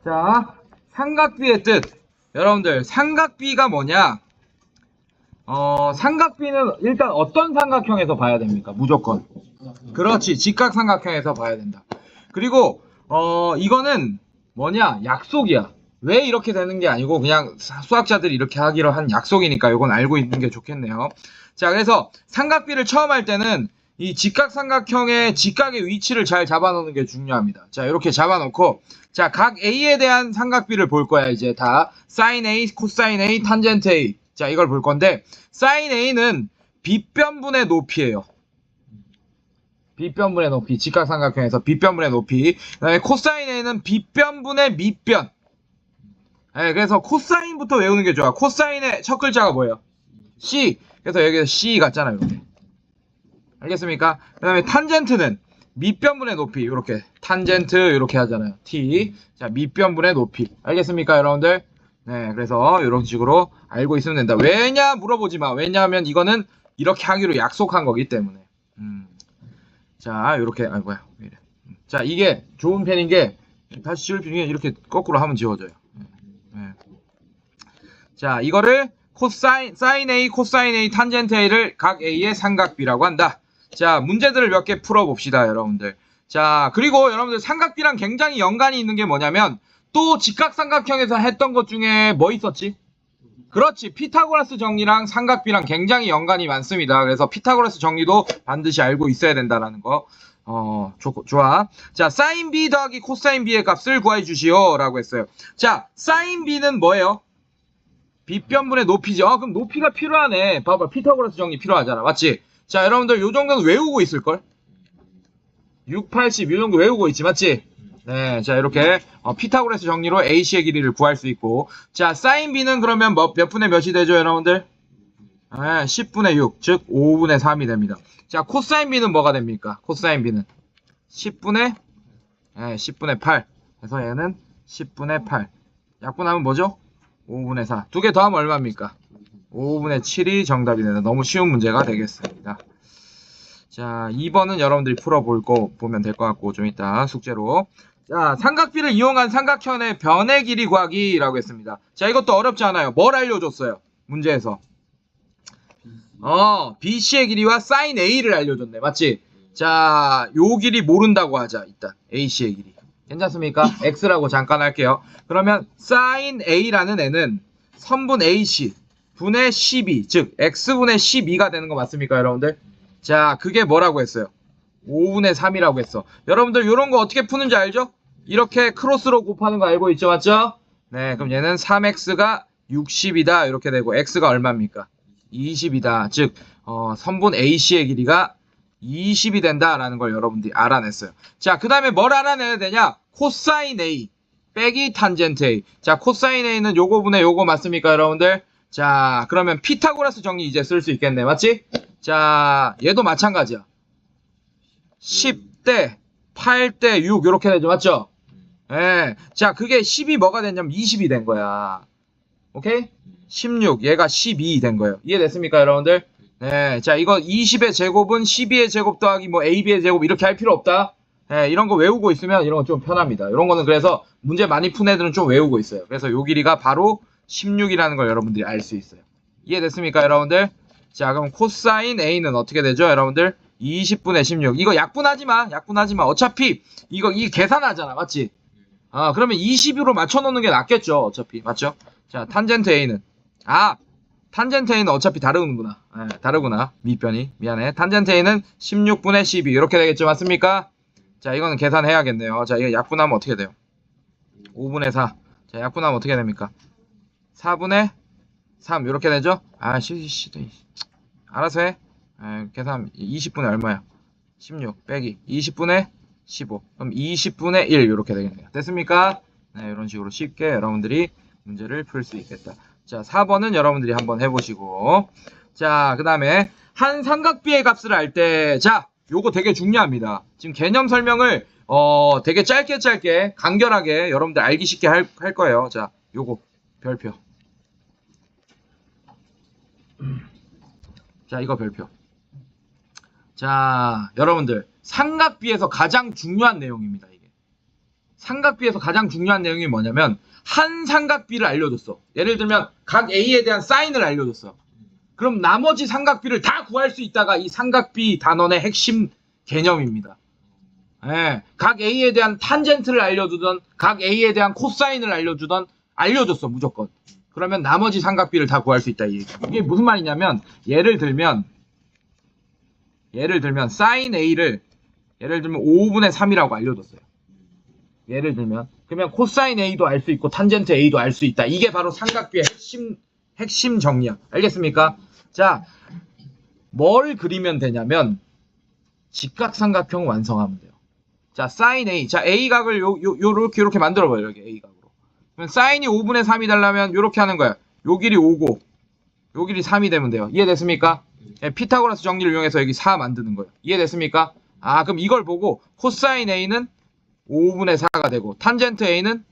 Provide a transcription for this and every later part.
자, 삼각비의 뜻. 여러분들, 삼각비가 뭐냐? 삼각비는 일단 어떤 삼각형에서 봐야 됩니까? 무조건. 그렇지, 직각삼각형에서 봐야 된다. 그리고, 이거는 뭐냐? 약속이야. 왜 이렇게 되는 게 아니고, 그냥 수학자들이 이렇게 하기로 한 약속이니까 이건 알고 있는 게 좋겠네요. 자, 그래서 삼각비를 처음 할 때는 이 직각삼각형의 직각의 위치를 잘 잡아놓는 게 중요합니다. 자, 이렇게 잡아놓고, 자, 각 A에 대한 삼각비를 볼 거야, 이제 다. sin A, 코사인 A, 탄젠트 A. 자, 이걸 볼 건데, sin A는 빗변분의 높이예요. 빗변분의 높이, 직각삼각형에서 빗변분의 높이. 그다음에 코사인 A는 빗변분의 밑변. 네, 그래서 코사인부터 외우는 게 좋아. 코사인의 첫 글자가 뭐예요? C. 그래서 여기서 C 같잖아요, 이렇게. 알겠습니까? 그 다음에 탄젠트는 밑변분의 높이, 이렇게 탄젠트 이렇게 하잖아요. T. 자, 밑변분의 높이. 알겠습니까, 여러분들? 네, 그래서 이런 식으로 알고 있으면 된다. 왜냐 물어보지 마. 왜냐하면 이거는 이렇게 하기로 약속한 거기 때문에. 자, 이렇게 뭐야? 왜 이래? 자, 이게 좋은 펜인 게 다시 지울 필요는 이렇게 거꾸로 하면 지워져요. 네. 자, 이거를 sin A, 코사인 A, 탄젠트 A를 각 A의 삼각비라고 한다. 자, 문제들을 몇 개 풀어봅시다, 여러분들. 자, 그리고 여러분들 삼각비랑 굉장히 연관이 있는 게 뭐냐면 또 직각삼각형에서 했던 것 중에 뭐 있었지? 그렇지, 피타고라스 정리랑 삼각비랑 굉장히 연관이 많습니다. 그래서 피타고라스 정리도 반드시 알고 있어야 된다라는 거. 좋아. 자, sin B 더하기 코사인 B의 값을 구해 주시오 라고 했어요. 자, sin B는 뭐예요? 빗변분의 높이죠. 그럼 높이가 필요하네. 봐봐, 피타고라스 정리 필요하잖아. 맞지? 자, 여러분들 요 정도는 외우고 있을걸? 6, 80, 요 정도 외우고 있지. 맞지? 네, 자, 이렇게 피타고라스 정리로 AC의 길이를 구할 수 있고. 자, sin B는 그러면 몇 분의 몇이 되죠, 여러분들? 네, 10분의 6, 즉 5분의 3이 됩니다. 자, 코사인 B는 뭐가 됩니까? 코사인 B는 10분의 8. 그래서 얘는 10분의 8. 약분하면 뭐죠? 5분의 4. 두 개 더하면 얼마입니까? 5분의 7이 정답이 되는 너무 쉬운 문제가 되겠습니다. 자, 2번은 여러분들이 보면 될 것 같고, 좀 이따 숙제로. 자, 삼각비를 이용한 삼각형의 변의 길이 구하기라고 했습니다. 자, 이것도 어렵지 않아요. 뭘 알려줬어요? 문제에서. BC의 길이와 sin A를 알려줬네. 맞지? 자, 요 길이 모른다고 하자. 일단 AC의 길이. 괜찮습니까? X라고 잠깐 할게요. 그러면 sin A라는 애는 선분 AC 분의 12, 즉 X분의 12가 되는 거 맞습니까, 여러분들? 자, 그게 뭐라고 했어요? 5분의 3이라고 했어. 여러분들 이런 거 어떻게 푸는지 알죠? 이렇게 크로스로 곱하는 거 알고 있죠, 맞죠? 네, 그럼 얘는 3X가 60이다 이렇게 되고 X가 얼마입니까? 20이다. 즉 선분 AC의 길이가 20이 된다라는 걸 여러분들이 알아냈어요. 자, 그 다음에 뭘 알아내야 되냐? 코사인 A 빼기 탄젠트 A. 자, 코사인 A는 요거 분의 요거 맞습니까, 여러분들? 자, 그러면 피타고라스 정리 이제 쓸 수 있겠네. 맞지? 자, 얘도 마찬가지야. 10대 8대 6 이렇게 되죠. 맞죠? 예. 자, 그게 10이 뭐가 됐냐면 20이 된 거야. 오케이? 16, 얘가 12 된 거예요. 이해됐습니까, 여러분들? 네, 자, 이거 20의 제곱은 12의 제곱 더하기 뭐 AB의 제곱 이렇게 할 필요 없다. 네, 이런 거 외우고 있으면 이런 건 좀 편합니다. 이런 거는 그래서 문제 많이 푼 애들은 좀 외우고 있어요. 그래서 요 길이가 바로 16이라는 걸 여러분들이 알 수 있어요. 이해됐습니까, 여러분들? 자, 그럼 코사인 A는 어떻게 되죠, 여러분들? 20분의 16. 이거 약분하지 마. 약분하지 마. 어차피 이게 계산하잖아. 맞지? 그러면 20으로 맞춰 놓는 게 낫겠죠. 어차피. 맞죠? 자, 탄젠트 A는 탄젠트 A는 어차피 다르구나. 네, 다르구나. 밑변이. 미안해. 탄젠트 A는 16분의 12 이렇게 되겠죠. 맞습니까? 자, 이거는 계산해야겠네요. 자, 이거 약분하면 어떻게 돼요? 5분의 4. 자, 약분하면 어떻게 됩니까? 4분의 3 이렇게 되죠? 알아서 해. 계산 20분의 얼마야? 16 빼기 20분의 15. 그럼 20분의 1 이렇게 되겠네요. 됐습니까? 네, 이런 식으로 쉽게 여러분들이 문제를 풀 수 있겠다. 자, 4번은 여러분들이 한번 해보시고. 자, 그 다음에 한 삼각비의 값을 알 때, 자, 요거 되게 중요합니다. 지금 개념 설명을 되게 짧게 간결하게 여러분들 알기 쉽게 할 거예요. 자, 요거 별표. 자, 이거 별표. 자, 여러분들 삼각비에서 가장 중요한 내용입니다. 이게 삼각비에서 가장 중요한 내용이 뭐냐면 한 삼각비를 알려줬어. 예를 들면 각 A에 대한 사인을 알려줬어. 그럼 나머지 삼각비를 다 구할 수 있다가 이 삼각비 단원의 핵심 개념입니다. 예, 각 A에 대한 탄젠트를 알려주던 각 A에 대한 코사인을 알려주던 알려줬어 무조건. 그러면 나머지 삼각비를 다 구할 수 있다 이 얘기. 이게 무슨 말이냐면 예를 들면 사인 A를 예를 들면 5분의 3이라고 알려줬어요. 예를 들면 그러면 코사인 A도 알 수 있고 탄젠트 A도 알 수 있다. 이게 바로 삼각비의 핵심 정리야. 알겠습니까? 자, 뭘 그리면 되냐면 직각삼각형 완성하면 돼요. 자, 사인 A. 자, A각을 요렇게 만들어봐요. 여기 A각으로. 그러면 사인이 5분의 3이 되려면 요렇게 하는 거야. 요 길이 5고 요 길이 3이 되면 돼요. 이해됐습니까? 예, 피타고라스 정리를 이용해서 여기 4 만드는 거예요. 이해됐습니까? 아, 그럼 이걸 보고 코사인 A는 5분의 4가 되고 탄젠트 A는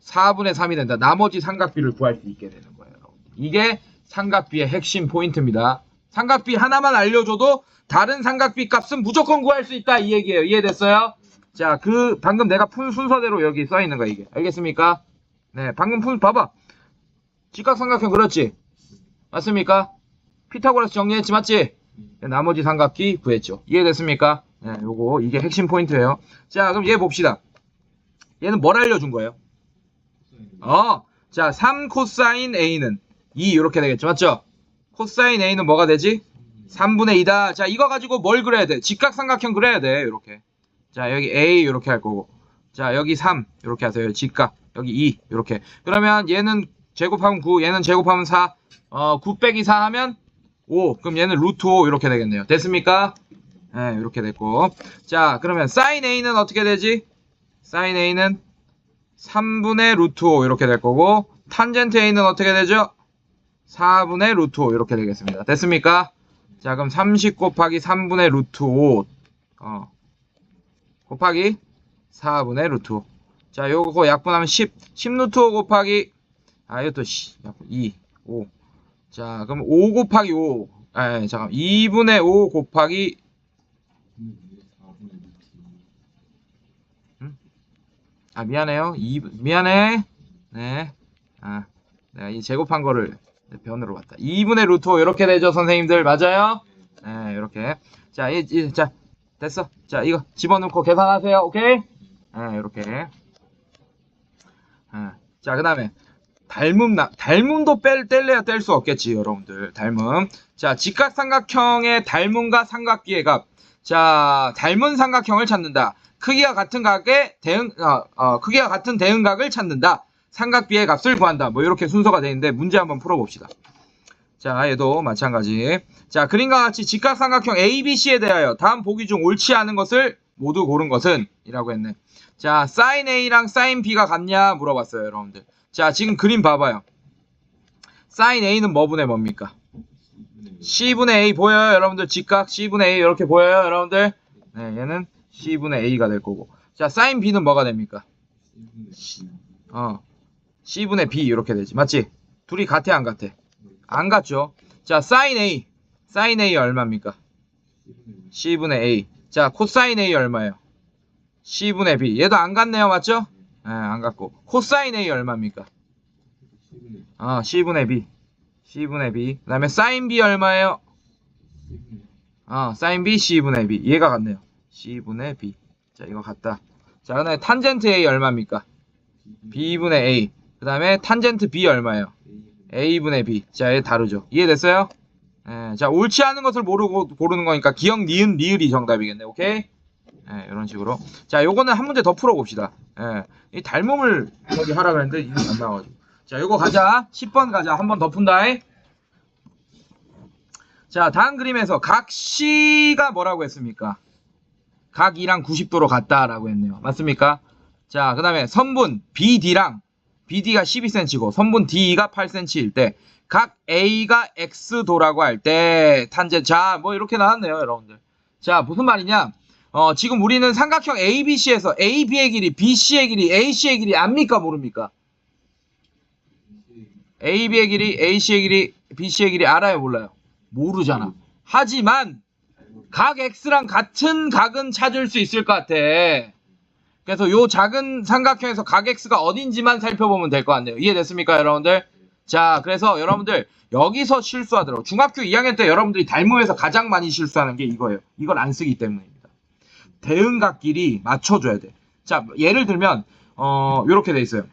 4분의 3이 된다. 나머지 삼각비를 구할 수 있게 되는 거예요. 이게 삼각비의 핵심 포인트입니다. 삼각비 하나만 알려줘도 다른 삼각비 값은 무조건 구할 수 있다. 이 얘기예요. 이해됐어요? 자, 방금 내가 푼 순서대로 여기 써 있는 거야, 이게. 알겠습니까? 네, 방금 봐봐. 직각삼각형 그렇지? 맞습니까? 피타고라스 정리했지, 맞지? 네, 나머지 삼각비 구했죠. 이해됐습니까? 네, 이게 핵심 포인트예요. 자, 그럼 얘 봅시다. 얘는 뭘 알려준 거예요? 자, 3 코사인 A는 2 이렇게 되겠죠. 맞죠? 코사인 A는 뭐가 되지? 3분의 2다. 자, 이거 가지고 뭘 그려야 돼? 직각삼각형 그려야 돼. 이렇게. 자, 여기 A 이렇게 할 거고. 자, 여기 3 이렇게 하세요. 직각. 여기 2 이렇게. 그러면 얘는 제곱하면 9, 얘는 제곱하면 4. 9 빼기 4 하면 5. 그럼 얘는 루트 5 이렇게 되겠네요. 됐습니까? 네, 이렇게 됐고. 자, 그러면 사인 A는 어떻게 되지? 사인 A는 3분의 루트 5 이렇게 될 거고 탄젠트 A는 어떻게 되죠? 4분의 루트 5 이렇게 되겠습니다. 됐습니까? 자, 그럼 30 곱하기 3분의 루트 5 곱하기 4분의 루트 5. 자, 요거 약분하면 10 루트 5 곱하기 이것도 2 5. 자, 그럼 5 곱하기 5 잠깐 2분의 5 곱하기 미안해요. 미안해. 네. 내가 이 제곱한 거를 변으로 봤다. 2분의 루트 5 이렇게 되죠, 선생님들. 맞아요? 네, 이렇게. 자, 자, 됐어. 자, 이거 집어넣고 계산하세요. 오케이? 네, 이렇게. 자, 그 다음에 닮음도 뗄래야 뗄 수 없겠지, 여러분들. 닮음. 자, 직각삼각형의 닮음과 삼각비의 값. 자, 닮은 삼각형을 찾는다. 크기가 같은 대응각을 찾는다. 삼각비의 값을 구한다. 뭐 이렇게 순서가 되어 있는데 문제 한번 풀어봅시다. 자, 얘도 마찬가지. 자, 그림과 같이 직각삼각형 ABC에 대하여 다음 보기 중 옳지 않은 것을 모두 고른 것은 이라고 했네. 자, sin A랑 sin B가 같냐 물어봤어요, 여러분들. 자, 지금 그림 봐봐요. sin A는 뭐분의 뭡니까? C분의 A 보여요, 여러분들? 직각 C분의 A 이렇게 보여요, 여러분들? 네, 얘는 C분의 A가 될 거고. 자, sin B는 뭐가 됩니까? C분의 B 이렇게 되지. 맞지? 둘이 같아, 안 같아? 안 같죠? 자, sin A 얼마입니까? C분의 A. 자, 코사인 A 얼마예요? C분의 B. 얘도 안 같네요, 맞죠? 네, 안 같고. 코사인 A 얼마입니까? C분의 B. C분의 B. 그 다음에 sin B 얼마예요? sin B, C분의 B. 얘가 같네요. C분의 B. 자, 이거 같다. 자, 그 다음에 탄젠트 A 얼마입니까? B분의 A. 그 다음에 탄젠트 B 얼마예요? A분의 B. 자, 얘 다르죠. 이해됐어요? 자, 옳지 않은 것을 모르고 고르는 거니까 기억, 니은, 리을이 정답이겠네. 오케이? 이런 식으로. 자, 요거는 한 문제 더 풀어봅시다. 이 닮음을 저기 하라 그랬는데 이게 안 나와가지고. 자, 요거 가자. 10번 가자. 한 번 더 푼다. 자, 다음 그림에서 각 C가 뭐라고 했습니까? 각 E랑 90도로 같다라고 했네요. 맞습니까? 자, 그 다음에 선분 BD랑 BD가 12cm고 선분 D가 8cm일 때 각 A가 X도라고 할 때 탄젠트. 자, 뭐 이렇게 나왔네요, 여러분들. 자, 무슨 말이냐? 지금 우리는 삼각형 ABC에서 AB의 길이, BC의 길이, AC의 길이 압니까, 모릅니까? AB의 길이, AC의 길이, BC의 길이 알아요, 몰라요? 모르잖아. 하지만 각 X랑 같은 각은 찾을 수 있을 것 같아. 그래서 요 작은 삼각형에서 각 x가 어딘지만 살펴보면 될 것 같네요. 이해됐습니까, 여러분들? 자, 그래서 여러분들 여기서 실수하더라고. 중학교 2학년 때 여러분들이 닮음에서 가장 많이 실수하는 게 이거예요. 이걸 안 쓰기 때문입니다. 대응각끼리 맞춰줘야 돼. 자, 예를 들면 요렇게 돼 있어요.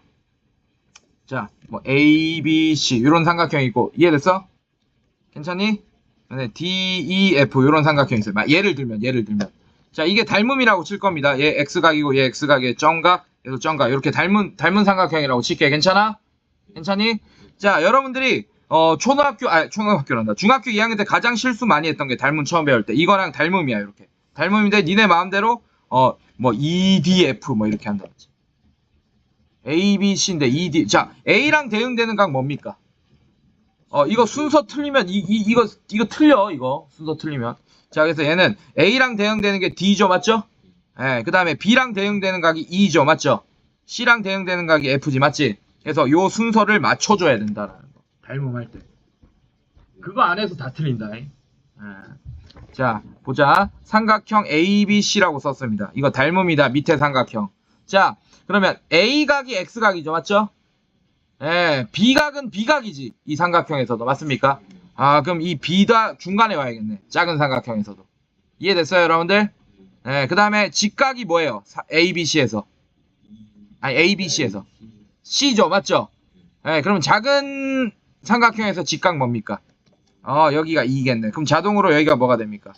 자, 뭐 A, B, C 이런 삼각형이 있고 이해됐어? 괜찮니? 네, D, E, F 이런 삼각형이 있어요. 예를 들면 자, 이게 닮음이라고 칠 겁니다. 얘 X각이고 얘 X각의 정각, 얘도 정각. 이렇게 닮은 삼각형이라고 칠게. 괜찮아? 괜찮니? 자, 여러분들이 초등학교란다. 중학교 2학년 때 가장 실수 많이 했던 게 닮음 처음 배울 때. 이거랑 닮음이야, 이렇게. 닮음인데 니네 마음대로 뭐 E, D, F 뭐 이렇게 한다든지. A, B, C인데 E, D. 자, A랑 대응되는 각 뭡니까? 이거 순서 틀리면 이거 틀려. 이거 순서 틀리면. 자, 그래서 얘는 A랑 대응되는 게 D죠, 맞죠? 예, 그 다음에 B랑 대응되는 각이 E죠, 맞죠? C랑 대응되는 각이 F지, 맞지? 그래서 요 순서를 맞춰줘야 된다라는 거. 닮음할 때. 그거 안 해서 다 틀린다. 예. 자, 보자. 삼각형 ABC라고 썼습니다. 이거 닮음이다. 밑에 삼각형. 자, 그러면 A각이 X각이죠, 맞죠? 예, B각은 B각이지. 이 삼각형에서도. 맞습니까? 그럼 이 B다 중간에 와야겠네. 작은 삼각형에서도. 이해됐어요, 여러분들? 예, 그 다음에 직각이 뭐예요? ABC에서. 아니, ABC에서. C죠, 맞죠? 예, 그러면 작은 삼각형에서 직각 뭡니까? 여기가 2겠네. 그럼 자동으로 여기가 뭐가 됩니까?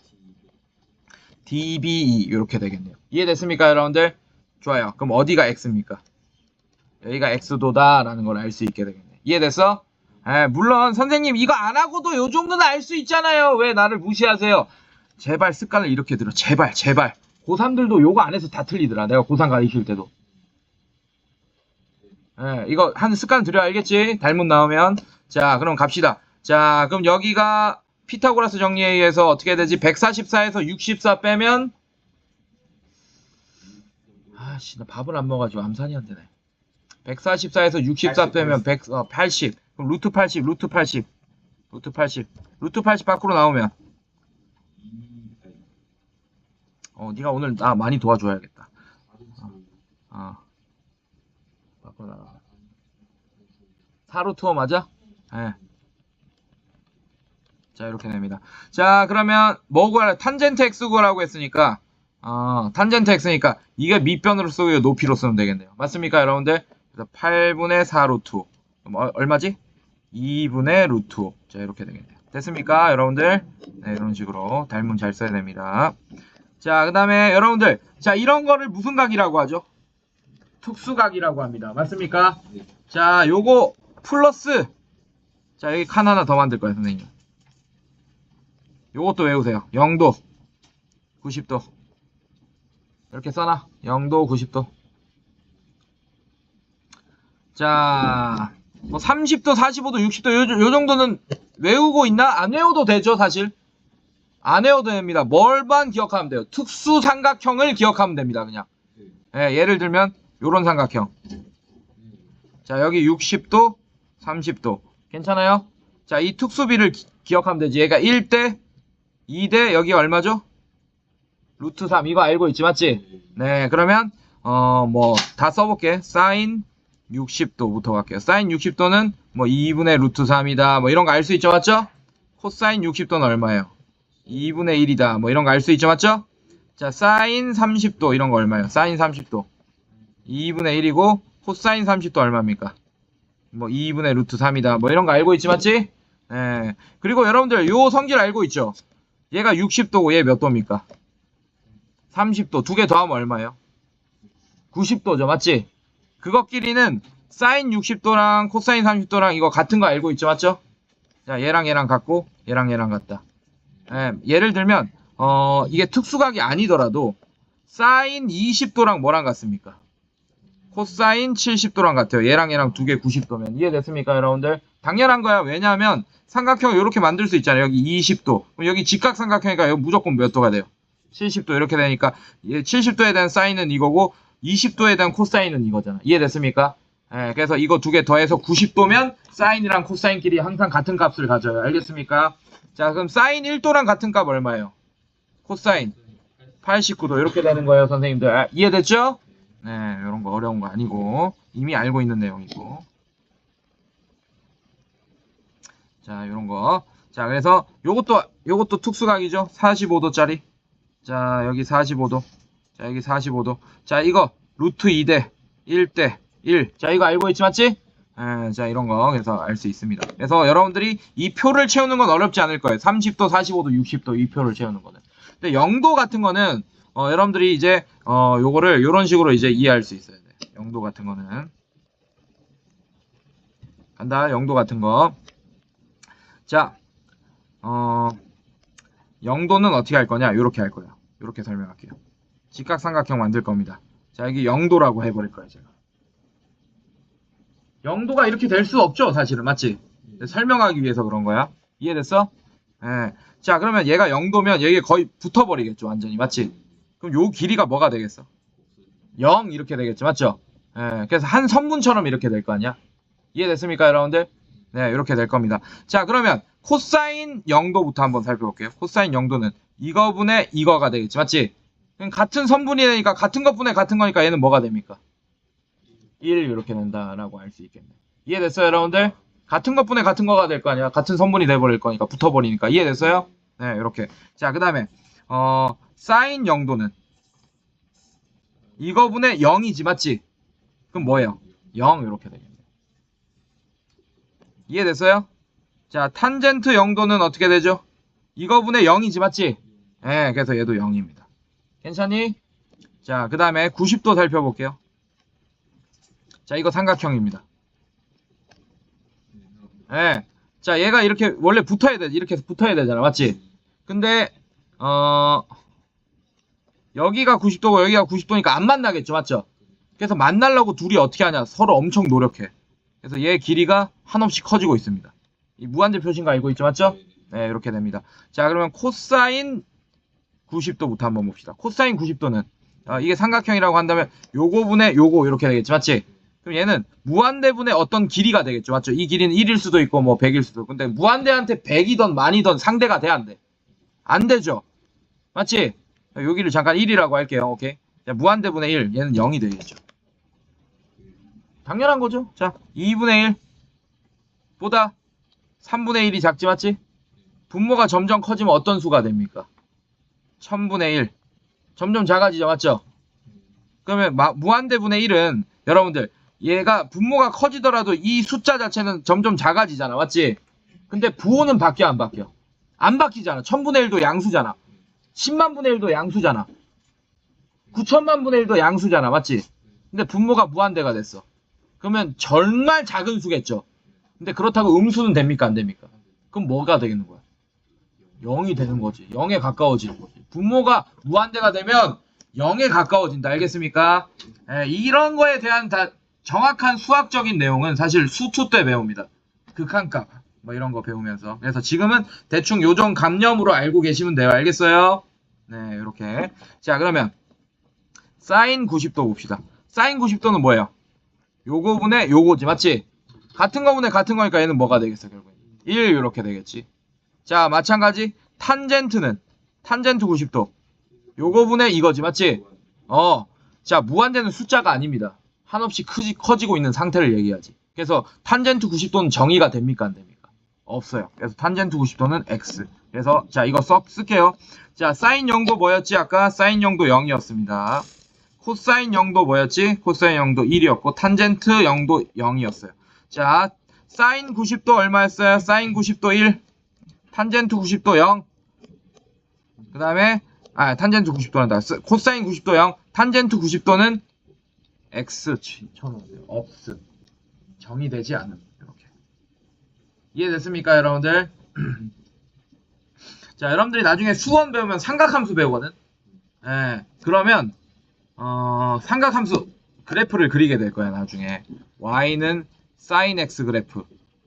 DBE. 이렇게 되겠네요. 이해됐습니까, 여러분들? 좋아요. 그럼 어디가 X입니까? 여기가 X도다라는 걸 알 수 있게 되겠네. 이해됐어? 물론 선생님 이거 안 하고도 요 정도는 알 수 있잖아요. 왜 나를 무시하세요? 제발 습관을 이렇게 들어. 제발. 고3들도 요거 안 해서 다 틀리더라. 내가 고3 가르칠 때도. 이거 한 습관 들여 알겠지? 닮음 나오면. 자, 그럼 갑시다. 자, 그럼 여기가 피타고라스 정리에 의해서 어떻게 되지? 144에서 64 빼면 나 밥을 안 먹어가지고 암산이 안 되네. 144에서 64 빼면 180. 그럼 루트 80. 루트 80 밖으로 나오면 네가 오늘 나 많이 도와줘야겠다. 밖으로 나가. 4루트 5 맞아? 네. 자, 이렇게 됩니다. 자, 그러면 뭐 구하래? 탄젠트 x 구하라고 했으니까 탄젠트 x니까 이게 밑변으로 쓰고 높이로 쓰면 되겠네요. 맞습니까, 여러분들? 그래서 8분의 4루트. 그럼 얼마지? 2분의 루트 5. 자, 이렇게 되겠네요. 됐습니까, 여러분들? 네, 이런 식으로 닮음 잘 써야 됩니다. 자, 그 다음에 여러분들, 자, 이런 거를 무슨 각이라고 하죠? 특수각이라고 합니다. 맞습니까? 자, 요거 플러스, 자, 여기 칸 하나 더 만들 거예요, 선생님. 요것도 외우세요. 0도, 90도. 이렇게 써놔. 0도, 90도. 자, 뭐 30도, 45도, 60도 요 정도는 외우고 있나? 안 외워도 되죠, 사실. 안 외워도 됩니다. 뭘만 기억하면 돼요. 특수 삼각형을 기억하면 됩니다, 그냥. 예를 들면 요런 삼각형. 자, 여기 60도, 30도. 괜찮아요? 자, 이 특수비를 기억하면 되지. 얘가 1대, 2대, 여기 얼마죠? 루트 3. 이거 알고 있지, 맞지? 네, 그러면 뭐 다 써볼게. 사인 60도부터 갈게요. 사인 60도는 뭐 2분의 루트 3이다. 뭐 이런 거 알 수 있죠, 맞죠? 코사인 60도는 얼마예요? 2분의 1이다. 뭐 이런 거 알 수 있죠, 맞죠? 자, 사인 30도 이런 거 얼마예요? 사인 30도 2분의 1이고 코사인 30도 얼마입니까? 뭐 2분의 루트 3이다. 뭐 이런 거 알고 있지, 맞지? 네. 그리고 여러분들 요 성질 알고 있죠? 얘가 60도고 얘 몇 도입니까? 30도. 두 개 더하면 얼마예요? 90도죠, 맞지? 그것끼리는 사인 60도랑 코사인 30도랑 이거 같은 거 알고 있죠, 맞죠? 자, 얘랑 같고 얘랑 같다. 예를 들면 이게 특수각이 아니더라도 사인 20도랑 뭐랑 같습니까? 코사인 70도랑 같아요. 얘랑 두 개 90도면. 이해됐습니까, 여러분들? 당연한 거야. 왜냐하면 삼각형을 이렇게 만들 수 있잖아요. 여기 20도. 그럼 여기 직각 삼각형이니까 여기 무조건 몇 도가 돼요? 70도 이렇게 되니까 70도에 대한 사인은 이거고 20도에 대한 코사인은 이거잖아. 이해됐습니까? 그래서 이거 두 개 더해서 90도면 사인이랑 코사인끼리 항상 같은 값을 가져요. 알겠습니까? 자, 그럼 사인 1도랑 같은 값 얼마예요? 코사인 89도 이렇게 되는 거예요, 선생님들. 이해됐죠? 네, 이런 거 어려운 거 아니고 이미 알고 있는 내용이고. 자, 이런 거. 자, 그래서 요것도 특수각이죠. 45도짜리. 자, 여기 45도. 자, 여기 45도. 자, 이거 루트 2대 1대 1. 자, 이거 알고 있지 맞지? 자, 이런 거 그래서 알 수 있습니다. 그래서 여러분들이 이 표를 채우는 건 어렵지 않을 거예요. 30도, 45도, 60도 이 표를 채우는 거는. 근데 0도 같은 거는 여러분들이 이제 요거를 이런 식으로 이제 이해할 수 있어야 돼. 0도 같은 거는 간다. 0도 같은 거. 자, 0도는 어떻게 할 거냐? 이렇게 할 거예요. 이렇게 설명할게요. 직각삼각형 만들 겁니다. 자, 여기 0도라고 해버릴 거예요, 제가. 0도가 이렇게 될 수 없죠, 사실은. 맞지? 설명하기 위해서 그런 거야. 이해됐어? 예. 자, 그러면 얘가 0도면 얘가 거의 붙어버리겠죠, 완전히. 맞지? 그럼 요 길이가 뭐가 되겠어? 0 이렇게 되겠죠, 맞죠? 예. 그래서 한 선분처럼 이렇게 될 거 아니야? 이해됐습니까, 여러분들? 네, 이렇게 될 겁니다. 자, 그러면 코사인 0도부터 한번 살펴볼게요. 코사인 0도는 이거분의 이거가 되겠지, 맞지? 그럼 같은 선분이 되니까 같은 것분의 같은 거니까 얘는 뭐가 됩니까? 1 이렇게 된다라고 알 수 있겠네. 이해됐어요, 여러분들? 같은 것분의 같은 거가 될 거 아니야? 같은 선분이 돼버릴 거니까 붙어버리니까. 이해됐어요? 네, 이렇게. 자, 그 다음에 사인 0도는 이거분의 0이지, 맞지? 그럼 뭐예요? 0 이렇게 되겠네. 이해됐어요? 자, 탄젠트 0도는 어떻게 되죠? 이거분의 0이지, 맞지? 네, 그래서 얘도 0입니다. 괜찮니? 자, 그 다음에 90도 살펴볼게요. 자, 이거 삼각형입니다. 네. 자, 얘가 이렇게 원래 붙어야 돼. 이렇게 붙어야 되잖아, 맞지? 근데 여기가 90도고 여기가 90도니까 안 만나겠죠, 맞죠? 그래서 만나려고 둘이 어떻게 하냐? 서로 엄청 노력해. 그래서 얘 길이가 한없이 커지고 있습니다. 이 무한대 표시인 거 알고 있죠, 맞죠? 네, 이렇게 됩니다. 자, 그러면 코사인 90도부터 한번 봅시다. 코사인 90도는 이게 삼각형이라고 한다면 요거분의 요거 이렇게 되겠지, 맞지? 그럼 얘는 무한대분의 어떤 길이가 되겠죠, 맞죠? 이 길이는 1일 수도 있고 뭐 100일 수도 있고. 근데 무한대한테 100이던 만이던 상대가 돼, 안 돼? 안 되죠, 맞지? 여기를 잠깐 1이라고 할게요. 오케이. 자, 무한대분의 1 얘는 0이 되겠죠. 당연한 거죠. 자, 2분의 1 보다 3분의 1이 작지, 맞지? 분모가 점점 커지면 어떤 수가 됩니까? 1000분의 1 점점 작아지죠, 맞죠? 그러면 무한대분의 1은 여러분들 얘가 분모가 커지더라도 이 숫자 자체는 점점 작아지잖아, 맞지? 근데 부호는 바뀌어, 안 바뀌어? 안 바뀌잖아. 1000분의 1도 양수잖아. 10만분의 1도 양수잖아. 9000만분의 1도 양수잖아, 맞지? 근데 분모가 무한대가 됐어. 그러면 정말 작은 수겠죠. 근데 그렇다고 음수는 됩니까, 안 됩니까? 그럼 뭐가 되는 거야? 0이 되는 거지. 0에 가까워지는 거지. 분모가 무한대가 되면 0에 가까워진다. 알겠습니까? 이런 거에 대한 다 정확한 수학적인 내용은 사실 수2 때 배웁니다. 극한값 뭐 이런 거 배우면서. 그래서 지금은 대충 요정 감념으로 알고 계시면 돼요. 알겠어요? 네, 이렇게. 자, 그러면 사인 90도 봅시다. 사인 90도는 뭐예요? 요거분의 요거지, 맞지? 같은 거분의 같은 거니까 얘는 뭐가 되겠어, 결국엔? 1 이렇게 되겠지. 자, 마찬가지 탄젠트는 탄젠트 90도 요거분의 이거지, 맞지? 자, 무한대는 숫자가 아닙니다. 한없이 커지고 있는 상태를 얘기하지. 그래서 탄젠트 90도는 정의가 됩니까, 안 됩니까? 없어요. 그래서 탄젠트 90도는 x. 그래서 자, 이거 쓸게요. 자, 사인 0도 뭐였지? 아까 사인 0도 0이었습니다. 코사인 0도 뭐였지? 코사인 0도 1이었고 탄젠트 0도 0이었어요. 자, 사인 90도 얼마였어요? 사인 90도 1, 탄젠트 90도 0. 그 다음에 탄젠트 90도란다. 코사인 90도 0, 탄젠트 90도는 x 쳐놓으세요. 없음. 정의되지 않음. 이렇게. 이해됐습니까, 여러분들? 자, 여러분들이 나중에 수원 배우면 삼각함수 배우거든. 그러면 삼각함수 그래프를 그리게 될 거야, 나중에. y는 sin x 그래프,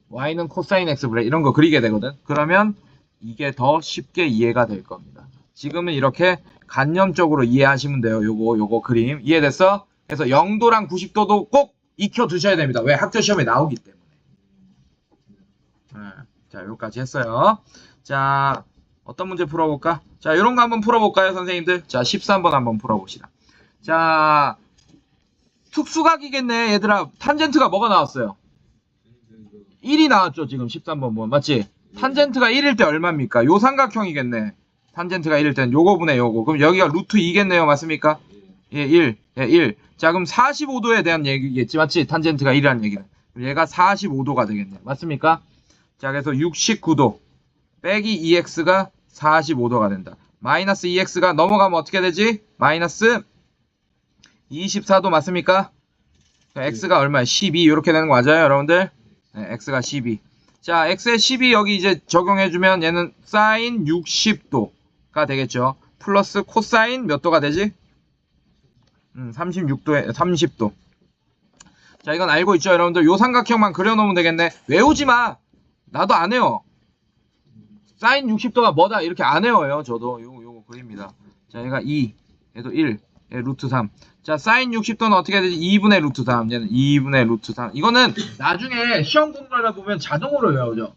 y는 코사인 x 그래프 이런 거 그리게 되거든. 그러면 이게 더 쉽게 이해가 될 겁니다. 지금은 이렇게 간념적으로 이해하시면 돼요. 요거 그림. 이해됐어? 그래서 0도랑 90도도 꼭 익혀 두셔야 됩니다. 왜? 학교 시험에 나오기 때문에. 자, 여기까지 했어요. 자, 어떤 문제 풀어볼까? 자, 요런 거 한번 풀어볼까요, 선생님들? 자, 13번 한번 풀어봅시다. 자, 특수각이겠네 얘들아. 탄젠트가 뭐가 나왔어요? 1이 나왔죠 지금 13번 맞지? 탄젠트가 1일 때 얼마입니까? 요 삼각형이겠네. 탄젠트가 1일 땐 요거분의 요거. 그럼 여기가 루트 2겠네요 맞습니까? 예 1. 예 1. 자 그럼 45도에 대한 얘기겠지 맞지? 탄젠트가 1이라는 얘기는. 그럼 얘가 45도가 되겠네 맞습니까? 자 그래서 69도 빼기 2x가 45도가 된다. 마이너스 2x가 넘어가면 어떻게 되지? 마이너스 24도 맞습니까? x가 얼마야? 12 이렇게 되는 거 맞아요 여러분들? 네, x가 12. 자 x에 12 여기 이제 적용해주면 얘는 사인 60도가 되겠죠. 플러스 코사인 몇 도가 되지? 36도에 30도. 자 이건 알고 있죠 여러분들? 요 삼각형만 그려놓으면 되겠네. 외우지마. 나도 안 해요. 사인 60도가 뭐다 이렇게 안 외워요. 저도 요거 그립니다. 자 얘가 2 얘도 1 얘 루트 3. 자 사인 60도는 어떻게 되지? 2분의 루트 3. 얘는 2분의 루트 3. 이거는 나중에 시험 공부하다 보면 자동으로 외워져.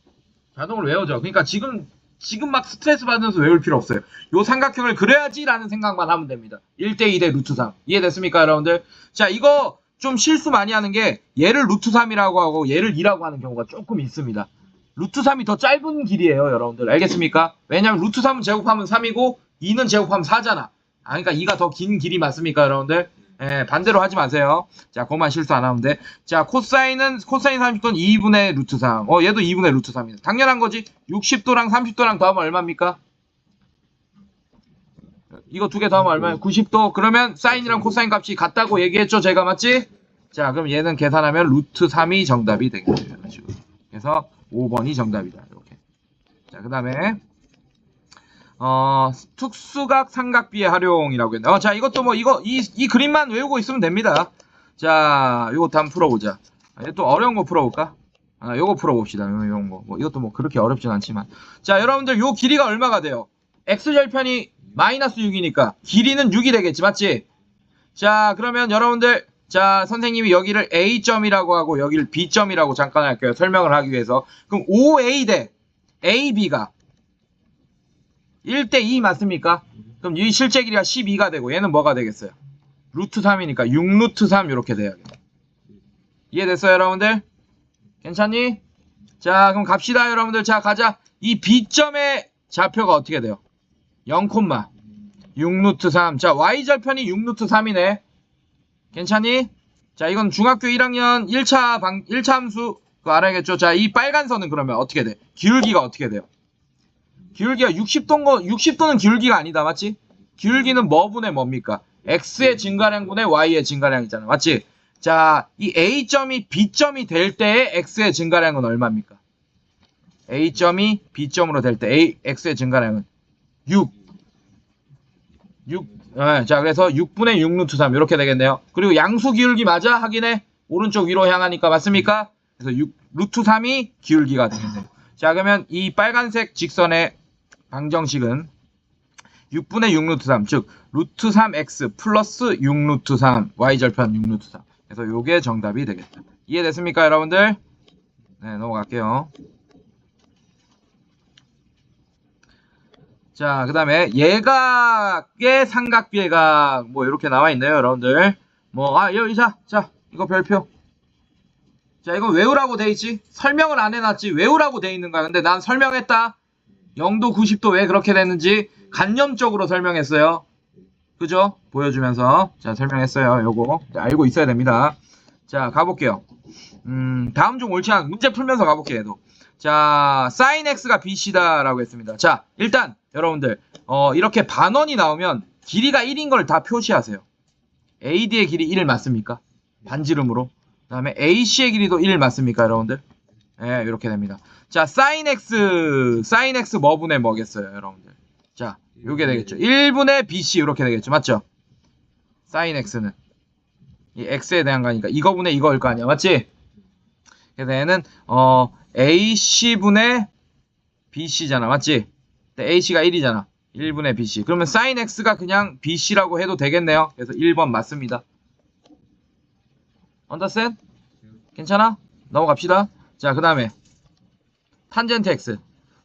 자동으로 외워져. 그러니까 지금 막 스트레스 받으면서 외울 필요 없어요. 요 삼각형을 그려야지 라는 생각만 하면 됩니다. 1대 2대 루트 3. 이해됐습니까 여러분들? 자 이거 좀 실수 많이 하는 게 얘를 루트 3이라고 하고 얘를 2라고 하는 경우가 조금 있습니다. 루트 3이 더 짧은 길이에요 여러분들. 알겠습니까? 왜냐면 루트 3은 제곱하면 3이고 2는 제곱하면 4잖아. 그러니까 2가 더 긴 길이 맞습니까 여러분들? 예, 반대로 하지 마세요. 자 그것만 실수 안 하면 돼. 자 코사인 30도는 2분의 루트 3. 얘도 2분의 루트 3이다. 당연한 거지. 60도랑 30도랑 더하면 얼마입니까? 이거 두 개 더하면 얼마예요? 90도. 그러면 사인이랑 코사인 값이 같다고 얘기했죠 제가 맞지? 자 그럼 얘는 계산하면 루트 3이 정답이 되겠네요. 그래서 5번이 정답이다. 이렇게. 자, 그 다음에, 특수각 삼각비의 활용이라고 했네. 자, 이것도 뭐, 이 그림만 외우고 있으면 됩니다. 자, 요것도 한번 풀어보자. 또 어려운 거 풀어볼까? 요거 풀어봅시다. 요런 거. 뭐, 이것도 뭐 그렇게 어렵진 않지만. 자, 여러분들 요 길이가 얼마가 돼요? x절편이 마이너스 6이니까 길이는 6이 되겠지, 맞지? 자, 그러면 여러분들, 자, 선생님이 여기를 A점이라고 하고 여기를 B점이라고 잠깐 할게요. 설명을 하기 위해서. 그럼 OA 대 AB가 1대 2 맞습니까? 그럼 이 실제 길이가 12가 되고 얘는 뭐가 되겠어요? 루트 3이니까 6루트 3 이렇게 돼야겠네. 이해됐어요, 여러분들? 괜찮니? 자, 그럼 갑시다, 여러분들. 자, 가자. 이 B점의 좌표가 어떻게 돼요? 0, 6루트 3. 자, Y절편이 6루트 3이네. 괜찮니? 자, 이건 중학교 1학년 1차 함수 그거 알아야겠죠? 자, 이 빨간 선은 그러면 어떻게 돼? 기울기가 어떻게 돼요? 기울기가 60도는 기울기가 아니다. 맞지? 기울기는 뭐분의 뭡니까? x의 증가량분의 y의 증가량이잖아. 맞지? 자, 이 A점이 B점이 될 때의 x의 증가량은 얼마입니까? A점이 B점으로 될 때 x의 증가량은 6. 자, 그래서 6분의 6루트 3 이렇게 되겠네요. 그리고 양수 기울기 맞아? 확인해. 오른쪽 위로 향하니까 맞습니까? 그래서 루트 3이 기울기가 되겠네요. 자, 그러면 이 빨간색 직선의 방정식은 6분의 6루트 3, 즉 루트 3x 플러스 6루트 3 y절편 6루트 3. 그래서 요게 정답이 되겠다. 이해됐습니까 여러분들? 네, 넘어갈게요. 자, 그 다음에 예각의 삼각비예각 뭐 이렇게 나와 있네요 여러분들. 뭐 여기 자 이거 별표. 자, 이거 외우라고 돼 있지. 설명을 안 해놨지. 외우라고 돼 있는 거야. 근데 난 설명했다. 0도 90도 왜 그렇게 됐는지 간념적으로 설명했어요. 그죠? 보여주면서 자 설명했어요. 요거 알고 있어야 됩니다. 자, 가볼게요. 다음 중 옳지 않은 문제 풀면서 가볼게요. 얘도. 자, sin x가 bc다 라고 했습니다. 자, 일단 여러분들 이렇게 반원이 나오면 길이가 1인 걸 다 표시하세요. AD의 길이 1 맞습니까? 반지름으로. 그 다음에 AC의 길이도 1 맞습니까 여러분들? 네, 이렇게 됩니다. 자, sin x 뭐분의 뭐겠어요 여러분들? 자, 요게 되겠죠. 1분의 BC 이렇게 되겠죠. 맞죠? sin x는 이 x에 대한 거니까 이거분의 이거일 거 아니야. 맞지? 그래서 얘는 AC분의 BC잖아. 맞지? AC가 1이잖아. 1분의 BC. 그러면 sin x가 그냥 BC라고 해도 되겠네요. 그래서 1번 맞습니다. understand? 괜찮아? 넘어갑시다. 자, 그 다음에 탄젠트 x.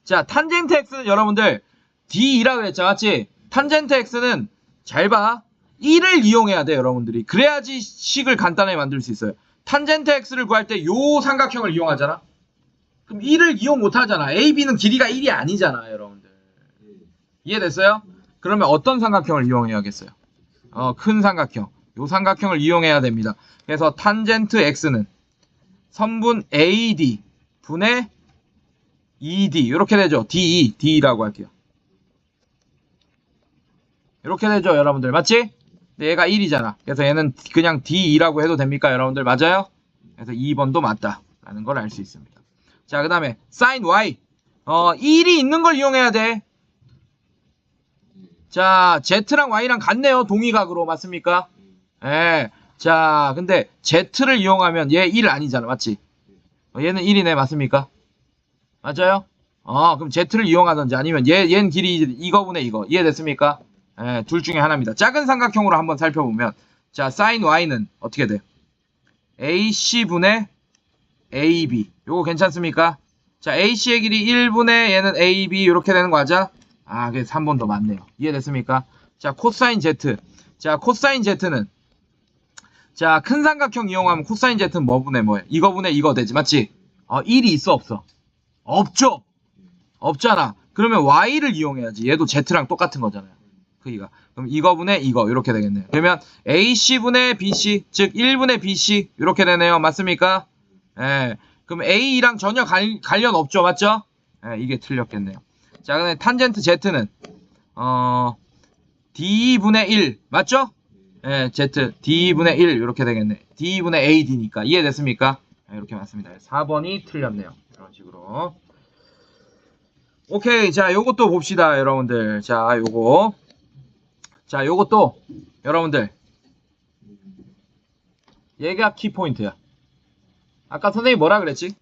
자, 탄젠트 x는 여러분들 D2라 그랬죠. 맞지? 탄젠트 x는 잘 봐. 1을 이용해야 돼 여러분들이. 그래야지 식을 간단하게 만들 수 있어요. 탄젠트 x를 구할 때 요 삼각형을 이용하잖아. 그럼 1을 이용 못하잖아. AB는 길이가 1이 아니잖아 여러분들. 이해됐어요? 그러면 어떤 삼각형을 이용해야겠어요? 큰 삼각형. 요 삼각형을 이용해야 됩니다. 그래서 탄젠트 x는 선분 AD 분의 ED 이렇게 되죠. D라고 할게요. 이렇게 되죠 여러분들. 맞지? 근데 얘가 1이잖아. 그래서 얘는 그냥 D2라고 해도 됩니까 여러분들? 맞아요? 그래서 2번도 맞다 라는 걸 알 수 있습니다. 자, 그 다음에 sin y 1이 있는 걸 이용해야 돼. 자, z랑 y랑 같네요. 동의각으로. 맞습니까? 예. 자, 근데 z를 이용하면 얘 1 아니잖아. 맞지? 얘는 1이네. 맞습니까? 맞아요? 그럼 z를 이용하든지 아니면 얘는 길이 이거분의 이거. 이해됐습니까? 예, 둘 중에 하나입니다. 작은 삼각형으로 한번 살펴보면 자, sin y는 어떻게 돼? AC분의 AB. 요거 괜찮습니까? 자, AC의 길이 1분의 얘는 AB 이렇게 되는 거 맞아? 그래서 3번 더 맞네요. 이해됐습니까? 자, 코사인 Z. 자, 코사인 Z는 자, 큰 삼각형 이용하면 코사인 Z는 뭐분의 뭐예요? 이거분의 이거 되지. 맞지? 1이 있어 없어? 없죠? 없잖아. 그러면 Y를 이용해야지. 얘도 Z랑 똑같은 거잖아요. 크기가. 그럼 이거분의 이거 이렇게 되겠네요. 그러면 AC분의 BC 즉 1분의 BC 이렇게 되네요. 맞습니까? 예. 그럼 A랑 전혀 관련 없죠. 맞죠? 예, 이게 틀렸겠네요. 자, 그다음에 탄젠트 Z는 D분의 1 맞죠? 예, Z D분의 1 이렇게 되겠네. D분의 AD니까 이해됐습니까? 예, 이렇게 맞습니다. 4번이 틀렸네요. 이런 식으로. 오케이. 자, 요것도 봅시다, 여러분들. 자, 요것도 여러분들 얘가 키포인트야. 아까 선생님이 뭐라 그랬지?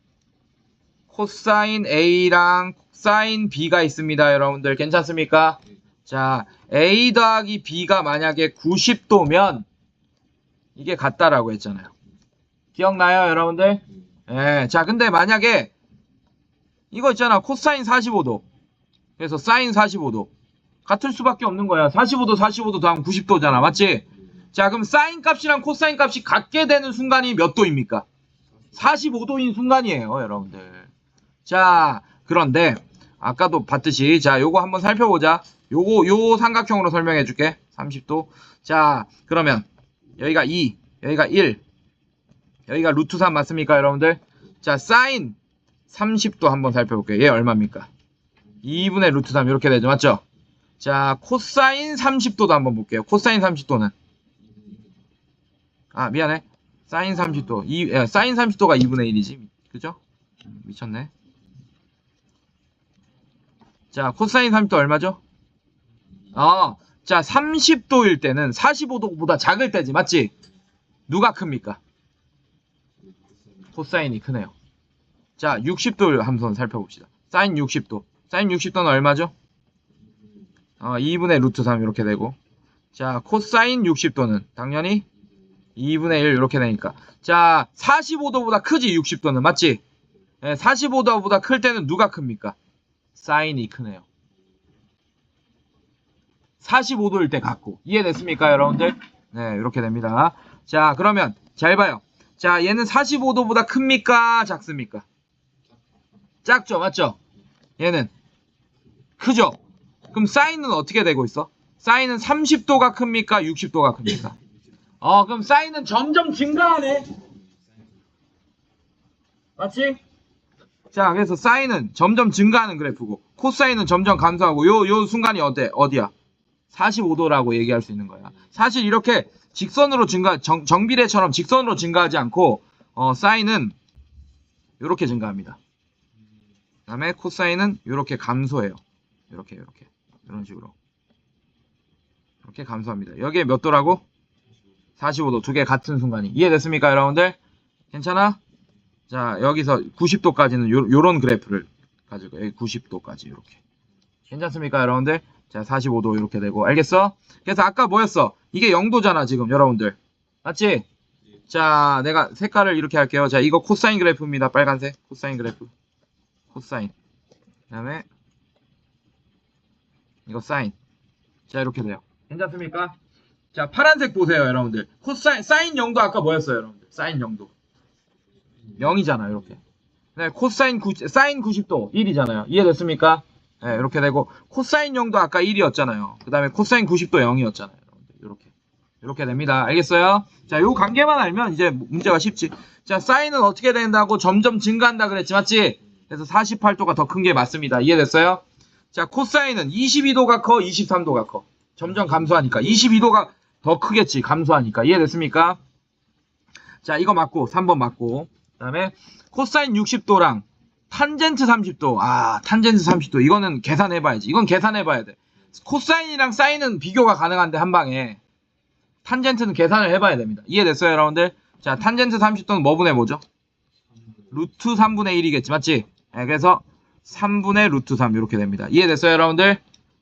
코사인 A랑 사인 B가 있습니다. 여러분들 괜찮습니까? 자, A 더하기 B가 만약에 90도면 이게 같다라고 했잖아요. 기억나요 여러분들? 예, 자, 근데 만약에 이거 있잖아. 코사인 45도 그래서 사인 45도 같을 수밖에 없는 거야. 45도 더하면 90도잖아. 맞지? 자, 그럼 사인 값이랑 코사인 값이 같게 되는 순간이 몇 도입니까? 45도인 순간이에요 여러분들. 자, 그런데 아까도 봤듯이 자, 요거 한번 살펴보자. 요 삼각형으로 설명해 줄게. 30도. 자, 그러면 여기가 2, 여기가 1, 여기가 루트 3 맞습니까 여러분들? 자, 사인 30도 한번 살펴볼게요. 얘 얼마입니까? 2분의 루트 3 이렇게 되죠. 맞죠? 자, 코사인 30도도 한번 볼게요. 코사인 30도는 미안해. 사인 30도 사인 30도가 2분의 1이지. 그죠? 미쳤네. 자, 코사인 30도 얼마죠? 자, 30도일 때는 45도보다 작을 때지. 맞지? 누가 큽니까? 코사인이 크네요. 자, 60도 한번 살펴봅시다. 사인 60도. 사인 60도는 얼마죠? 2분의 루트 3 이렇게 되고. 자, 코사인 60도는 당연히 2분의 1 이렇게 되니까. 자, 45도보다 크지 60도는. 맞지? 네, 45도보다 클 때는 누가 큽니까? 사인이 크네요. 45도일 때 같고. 이해됐습니까 여러분들? 네, 이렇게 됩니다. 자, 그러면 잘 봐요. 자, 얘는 45도보다 큽니까? 작습니까? 작죠? 맞죠? 얘는 크죠? 그럼 사인은 어떻게 되고 있어? 사인은 30도가 큽니까? 60도가 큽니까? 그럼 사인은 점점 증가하네. 맞지? 자, 그래서 사인은 점점 증가하는 그래프고 코사인은 점점 감소하고 요 순간이 어디야? 45도라고 얘기할 수 있는 거야. 사실 이렇게 직선으로 정비례처럼 직선으로 증가하지 않고 사인은 이렇게 증가합니다. 그 다음에 코사인은 이렇게 감소해요. 이렇게 이런 식으로 이렇게 감소합니다. 여기에 몇 도라고? 45도. 두 개 같은 순간이. 이해됐습니까 여러분들? 괜찮아? 자, 여기서 90도까지는 요런 그래프를 가지고 여기 90도까지 이렇게. 괜찮습니까 여러분들? 자, 45도 이렇게 되고. 알겠어? 그래서 아까 뭐였어? 이게 0도잖아 지금 여러분들. 맞지? 자, 내가 색깔을 이렇게 할게요. 자, 이거 코사인 그래프입니다. 빨간색 코사인 그래프. 코사인. 그 다음에 이거 사인. 자, 이렇게 돼요. 괜찮습니까? 자, 파란색 보세요, 여러분들. 사인 0도 아까 뭐였어요, 여러분들? 사인 0도. 0이잖아요, 이렇게. 네, 사인 90도 1이잖아요. 이해됐습니까? 네, 이렇게 되고, 코사인 0도 아까 1이었잖아요. 그 다음에 코사인 90도 0이었잖아요. 여러분들. 이렇게 됩니다. 알겠어요? 자, 요 관계만 알면 이제 문제가 쉽지. 자, 사인은 어떻게 된다고? 점점 증가한다 그랬지, 맞지? 그래서 48도가 더 큰 게 맞습니다. 이해됐어요? 자, 코사인은 22도가 커, 23도가 커. 점점 감소하니까. 22도가 더 크겠지, 감소하니까. 이해됐습니까? 자, 이거 맞고, 3번 맞고. 그 다음에 코사인 60도랑 탄젠트 30도. 아, 탄젠트 30도. 이거는 계산해봐야지. 이건 계산해봐야 돼. 코사인이랑 사인은 비교가 가능한데, 한 방에. 탄젠트는 계산을 해봐야 됩니다. 이해됐어요, 여러분들? 자, 탄젠트 30도는 뭐분의 뭐죠? 루트 3분의 1이겠지, 맞지? 네, 그래서 3분의 루트 3 이렇게 됩니다. 이해됐어요, 여러분들?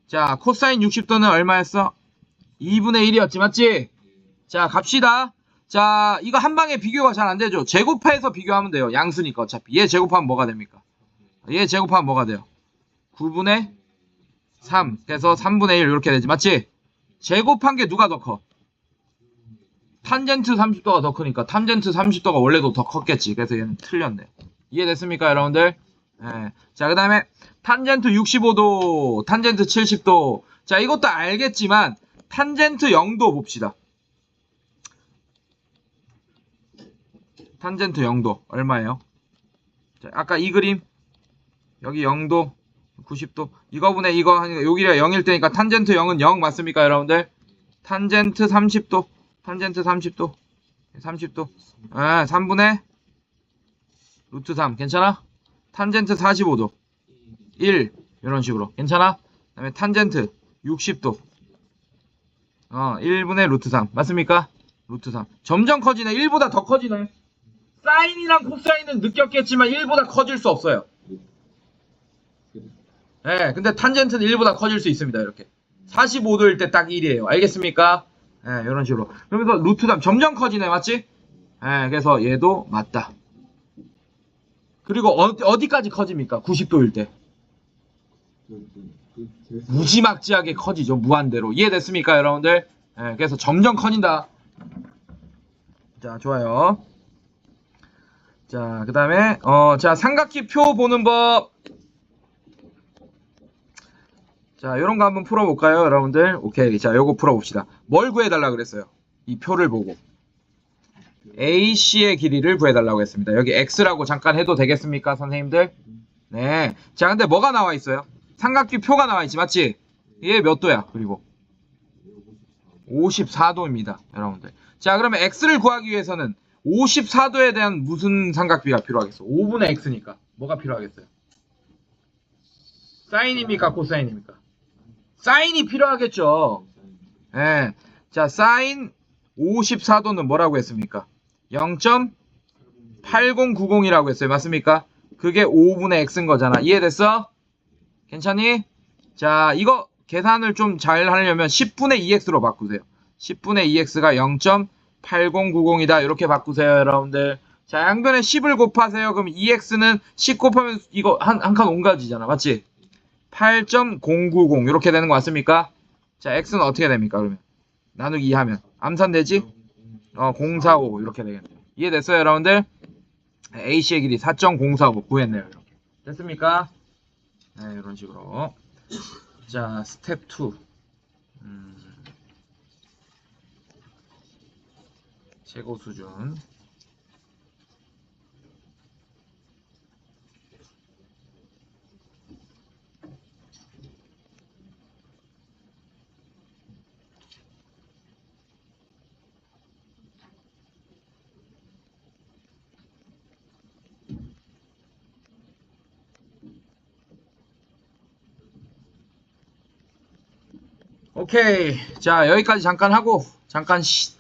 자, 코사인 60도는 얼마였어? 2분의 1이었지, 맞지? 자, 갑시다. 자, 이거 한 방에 비교가 잘 안 되죠? 제곱해서 비교하면 돼요. 양수니까 어차피. 얘 제곱하면 뭐가 됩니까? 얘 제곱하면 뭐가 돼요? 9분의 3. 그래서 3분의 1 이렇게 되지, 맞지? 제곱한 게 누가 더 커? 탄젠트 30도가 더 크니까 탄젠트 30도가 원래도 더 컸겠지. 그래서 얘는 틀렸네. 이해됐습니까, 여러분들? 네. 자, 그 다음에 탄젠트 65도, 탄젠트 70도. 자, 이것도 알겠지만 탄젠트 0도 봅시다. 탄젠트 0도 얼마예요? 자, 아까 이 그림 여기 0도 90도 이거분의 이거 하니까 여기가 0일 때니까 탄젠트 0은 0 맞습니까, 여러분들? 탄젠트 30도 탄젠트 30도 30도 아, 3분의 루트 3 괜찮아? 탄젠트 45도 1 이런 식으로 괜찮아? 그 다음에 탄젠트 60도 1분의 루트 3 맞습니까? 루트 3 점점 커지네. 1보다 더 커지네. 사인이랑 코사인은 느꼈겠지만 1보다 커질 수 없어요. 네, 근데 탄젠트는 1보다 커질 수 있습니다. 이렇게 45도일 때 딱 1이에요. 알겠습니까? 네, 이런 식으로. 그러면서 루트 3 점점 커지네. 맞지? 네, 그래서 얘도 맞다. 그리고 어디까지 커집니까? 90도일 때 무지막지하게 커지죠. 무한대로. 이해됐습니까, 여러분들? 네, 그래서 점점 커진다. 자, 좋아요. 자, 그 다음에 자, 삼각기 표 보는 법. 자, 요런 거 한번 풀어볼까요, 여러분들? 오케이. 자, 요거 풀어봅시다. 뭘 구해달라 그랬어요? 이 표를 보고 AC의 길이를 구해달라고 했습니다. 여기 X라고 잠깐 해도 되겠습니까, 선생님들? 네. 자, 근데 뭐가 나와 있어요? 삼각기 표가 나와 있지, 맞지? 얘 몇 도야? 그리고 54도입니다, 여러분들. 자, 그러면 X를 구하기 위해서는 54도에 대한 무슨 삼각비가 필요하겠어? 5분의 X니까 뭐가 필요하겠어요? 사인입니까, 코사인입니까? 사인이 필요하겠죠. 예. 자, 사인 54도는 뭐라고 했습니까? 0.8090이라고 했어요. 맞습니까? 그게 5분의 X인 거잖아. 이해됐어? 괜찮니? 자, 이거 계산을 좀 잘 하려면 10분의 2x로 바꾸세요. 10분의 2x가 0.8090이다. 이렇게 바꾸세요, 여러분들. 자, 양변에 10을 곱하세요. 그럼 2x는 10 곱하면 이거 한 칸 옮겨지잖아. 맞지? 8.090 이렇게 되는 거 맞습니까? 자, x는 어떻게 됩니까, 그러면? 나누기 2 하면 암산되지? 045 이렇게 되겠네요. 이해됐어요, 여러분들? AC의 길이 4.045 구했네요. 이렇게. 됐습니까? 네, 이런 식으로. 자, 스텝 2. 최고 수준. 오케이. 자, 여기까지 잠깐 하고, 잠깐